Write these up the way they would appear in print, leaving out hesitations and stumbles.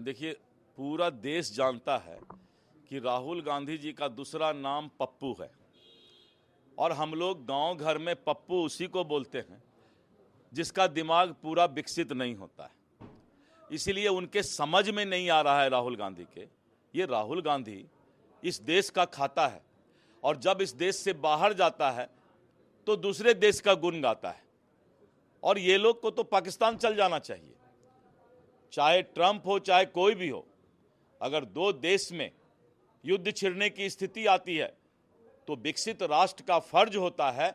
देखिए, पूरा देश जानता है कि राहुल गांधी जी का दूसरा नाम पप्पू है और हम लोग गांव घर में पप्पू उसी को बोलते हैं जिसका दिमाग पूरा विकसित नहीं होता है। इसीलिए उनके समझ में नहीं आ रहा है राहुल गांधी के। ये राहुल गांधी इस देश का खाता है और जब इस देश से बाहर जाता है तो दूसरे देश का गुण गाता है। और ये लोग को तो पाकिस्तान चल जाना चाहिए, चाहे ट्रंप हो चाहे कोई भी हो। अगर दो देश में युद्ध छिड़ने की स्थिति आती है तो विकसित राष्ट्र का फर्ज होता है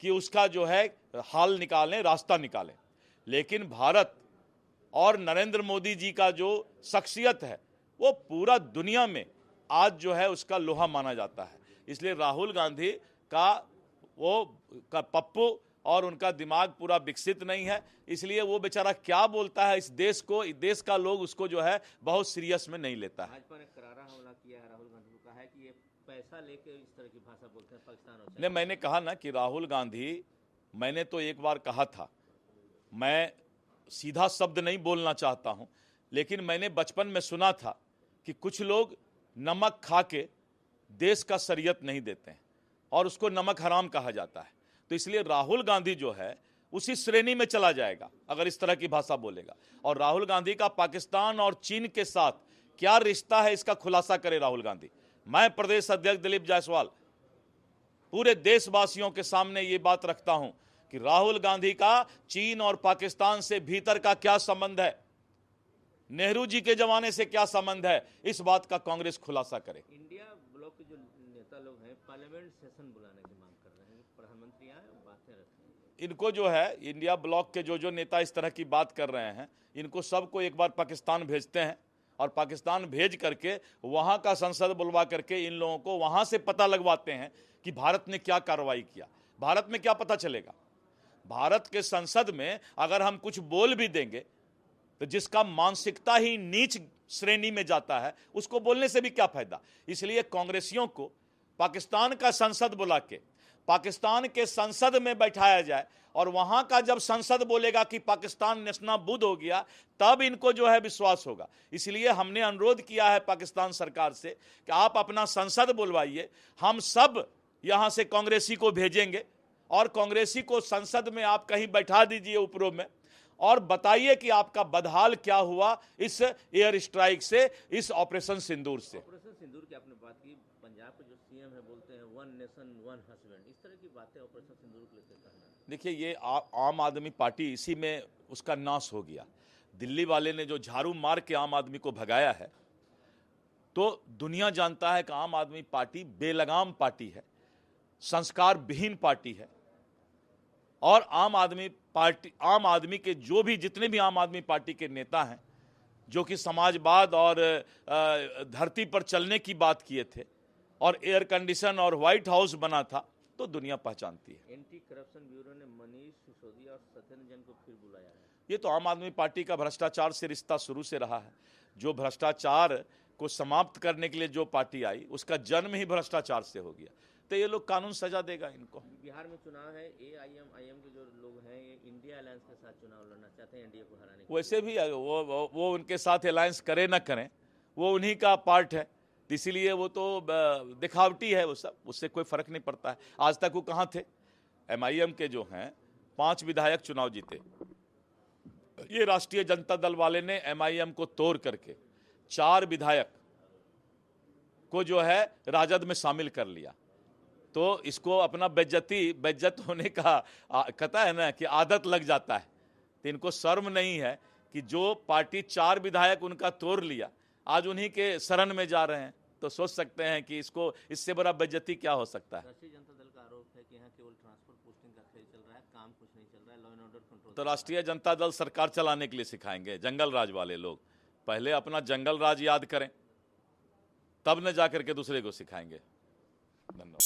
कि उसका जो है हाल निकालें, रास्ता निकालें। लेकिन भारत और नरेंद्र मोदी जी का जो शख्सियत है वो पूरा दुनिया में आज जो है उसका लोहा माना जाता है। इसलिए राहुल गांधी का पप्पू और उनका दिमाग पूरा विकसित नहीं है। इसलिए वो बेचारा क्या बोलता है इस देश को, इस देश का लोग उसको जो है बहुत सीरियस में नहीं लेता है। भाजपा ने करारा हमला किया है, राहुल गांधी को कहा है कि ये पैसा लेके इस तरह की भाषा बोलते हैं पाकिस्तान और नहीं, मैंने कहा ना कि राहुल गांधी, मैंने तो एक बार कहा था, मैं सीधा शब्द नहीं बोलना चाहता हूं, लेकिन मैंने बचपन में सुना था कि कुछ लोग नमक खा के देश का शरीयत नहीं देते हैं और उसको नमक हराम कहा जाता है। तो इसलिए राहुल गांधी जो है उसी श्रेणी में चला जाएगा अगर इस तरह की भाषा बोलेगा। और राहुल गांधी का पाकिस्तान और चीन के साथ क्या रिश्ता है इसका खुलासा करे राहुल गांधी। मैं प्रदेश अध्यक्ष दिलीप जायसवाल पूरे देशवासियों के सामने ये बात रखता हूं कि राहुल गांधी का चीन और पाकिस्तान से भीतर का क्या संबंध है, नेहरू जी के जमाने से क्या संबंध है, इस बात का कांग्रेस खुलासा करे। इंडिया ब्लॉक के जो नेता लोग हैं पार्लियामेंट सेशन बुलाने की मांग कर रहे हैं, प्रधानमंत्री आए बातें रखें। इनको जो है इंडिया ब्लॉक के जो नेता इस तरह की बात कर रहे हैं, इनको सबको एक बार पाकिस्तान भेजते हैं और पाकिस्तान भेज करके वहां का संसद बुलवा करके इन लोगों को वहां से पता लगवाते हैं कि भारत ने क्या कार्रवाई किया। भारत में क्या पता चलेगा? भारत के संसद में अगर हम कुछ बोल भी देंगे तो जिसका मानसिकता ही नीच श्रेणी में जाता है उसको बोलने से भी क्या फायदा। इसलिए कांग्रेसियों को पाकिस्तान का संसद बुला के पाकिस्तान के संसद में बैठाया जाए और वहां का जब संसद बोलेगा कि पाकिस्तान नेस्तनाबूद हो गया तब इनको जो है विश्वास होगा। इसलिए हमने अनुरोध किया है पाकिस्तान सरकार से कि आप अपना संसद बुलवाइए, हम सब यहां से कांग्रेसी को भेजेंगे और कांग्रेसी को संसद में आप कहीं बैठा दीजिए ऊपरों में और बताइए कि आपका बदहाल क्या हुआ इस एयर स्ट्राइक से, इस ऑपरेशन सिंदूर से। ऑपरेशन सिंदूर की आपने बात की, पंजाब के जो सीएम है बोलते हैं वन नेशन वन हस्बैंड, इस तरह की बातें ऑपरेशन सिंदूर को लेकर कहना है। देखिए, ये आम आदमी पार्टी इसी में उसका नाश हो गया। दिल्ली वाले ने जो झाड़ू मार के आम आदमी को भगाया है, तो दुनिया जानता है कि आम आदमी पार्टी बेलगाम पार्टी है, संस्कार विहीन पार्टी है। और आम आदमी के जितने भी आम आदमी पार्टी के नेता हैं जो कि समाजवाद और धरती पर चलने की बात किए थे और एयर कंडीशन और व्हाइट हाउस बना था, तो दुनिया पहचानती है। एंटी करप्शन ब्यूरो ने मनीष सिसोदिया और सत्येंद्र जैन को फिर बुलाया है। ये तो आम आदमी पार्टी का भ्रष्टाचार से रिश्ता शुरू से रहा है। जो भ्रष्टाचार को समाप्त करने के लिए जो पार्टी आई उसका जन्म ही भ्रष्टाचार से हो गया। तो ये लोग कानून सजा देगा इनको। बिहार में चुनाव है, AIM के जो लोग हैं ये इंडिया अलायंस के साथ चुनाव लड़ना चाहते हैं एनडीए को हराने के। वैसे भी वो उनके साथ अलायंस करें ना करें, वो उन्हीं का पार्ट है, इसीलिए वो तो दिखावटी है, वो सब, उससे कोई फर्क नहीं पड़ता है। आज तक वो कहाँ थे? MIM के जो हैं 5 विधायक चुनाव जीते। ये राष्ट्रीय जनता दल वाले ने MIM को तोड़ करके 4 विधायक को जो है राजद में शामिल कर लिया। तो इसको अपना बेइज्जत होने का कहता है ना कि आदत लग जाता है। तो इनको शर्म नहीं है कि जो पार्टी 4 विधायक उनका तोड़ लिया आज उन्हीं के शरण में जा रहे हैं। तो सोच सकते हैं कि इससे बड़ा बेइज्जती क्या हो सकता है। राष्ट्रीय जनता दल का आरोप है कि यहाँ केवल ट्रांसफर पोस्टिंग का खेल चल रहा है, काम कुछ नहीं चल रहा है, लॉ एंड ऑर्डर कंट्रोल। तो राष्ट्रीय जनता दल सरकार चलाने के लिए सिखाएंगे जंगल राज वाले लोग? पहले अपना जंगल राज याद करें, तब न जाकर के दूसरे को सिखाएंगे। धन्यवाद।